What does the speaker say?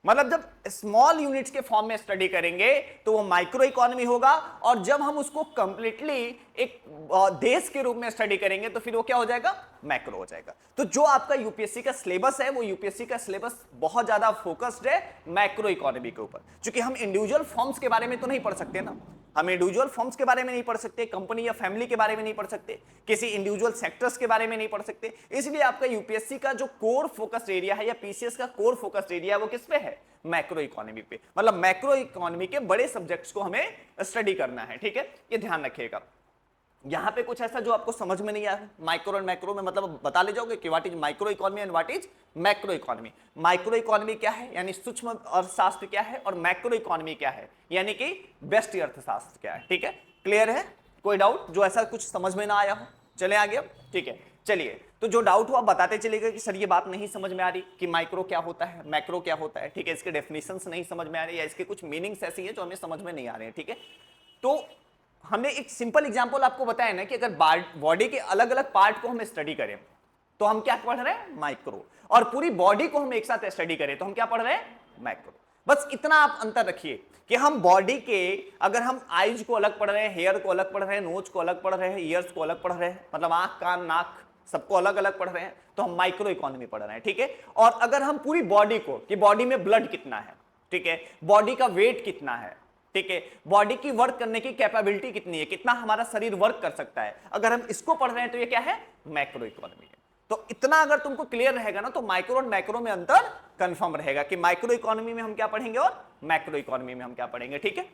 मतलब जब small units के फॉर्म में स्टडी करेंगे तो वो माइक्रो इकोनॉमी होगा, और जब हम उसको कंप्लीटली एक देश के रूप में स्टडी करेंगे तो फिर वो क्या हो जाएगा, मैक्रो हो जाएगा। तो जो आपका यूपीएससी का सिलेबस है, वो यूपीएससी का सिलेबस बहुत ज्यादा फोकस्ड है मैक्रो इकोनॉमी के ऊपर, क्योंकि हम इंडिविजुअल फॉर्म्स के बारे में तो नहीं पढ़ सकते ना, हम इंडिविजुअल फॉर्म्स के बारे में नहीं पढ़ सकते, कंपनी या फैमिली के बारे में नहीं पढ़ सकते, किसी इंडिविजुअल सेक्टर्स के बारे में नहीं पढ़ सकते। इसलिए आपका यूपीएससी का जो कोर फोकस एरिया है या पीसीएस का कोर फोकस एरिया है वो किस पे है, मैक्रो इकोनॉमी पे। मतलब मैक्रो इकोनॉमी के बड़े सब्जेक्ट्स को हमें स्टडी करना है, ठीक है, ये ध्यान रखिएगा। यहां पे कुछ ऐसा जो आपको समझ में नहीं आया माइक्रो एंड मैक्रो में, मतलब बता ले जाओगे कि what is micro economy and what is macro economy. Micro economy क्या है यानी सूक्ष्म अर्थशास्त्र क्या है, और मैक्रो इकोनॉमी क्या है यानी कि व्यष्टि अर्थशास्त्र क्या है। ठीक है, क्लियर है, कोई डाउट जो ऐसा कुछ समझ में ना आया हो? चले आगे अब, ठीक है। चलिए, तो जो डाउट हो आप बताते चलिएगा कि सर ये बात नहीं समझ में आ रही कि माइक्रो क्या होता है, मैक्रो क्या होता है, ठीक है, इसके डेफिनेशंस नहीं समझ में आ रही, या इसके कुछ मीनिंग्स ऐसी है जो हमें समझ में नहीं आ रहे हैं, ठीक है। तो हमने एक सिंपल एग्जांपल आपको बताया ना कि अगर बॉडी के अलग अलग पार्ट को हम स्टडी करें तो हम क्या पढ़ रहे हैं, माइक्रो, और पूरी बॉडी को हम एक साथ स्टडी करें तो हम क्या पढ़ रहे हैं, मैक्रो। बस इतना आप अंतर रखिए कि हम बॉडी के, अगर हम आईज को अलग पढ़ रहे हैं, हेयर को अलग पढ़ रहे हैं, नोज को अलग पढ़ रहे हैं, ईयर्स को अलग पढ़ रहे हैं, मतलब आंख कान नाक सबको अलग अलग पढ़ रहे हैं, तो हम माइक्रो इकोनॉमी पढ़ रहे हैं, ठीक है। और अगर हम पूरी बॉडी को, कि बॉडी में ब्लड कितना है, ठीक है, बॉडी का वेट कितना है, ठीक है, बॉडी की वर्क करने की कैपेबिलिटी कितनी है, कितना हमारा शरीर वर्क कर सकता है, अगर हम इसको पढ़ रहे हैं तो ये क्या है, मैक्रो इकोनॉमी है। तो इतना अगर तुमको क्लियर रहेगा ना तो माइक्रो और मैक्रो में अंतर कंफर्म रहेगा कि माइक्रो इकोनॉमी में हम क्या पढ़ेंगे और मैक्रो इकोनॉमी में हम क्या पढ़ेंगे, ठीक है।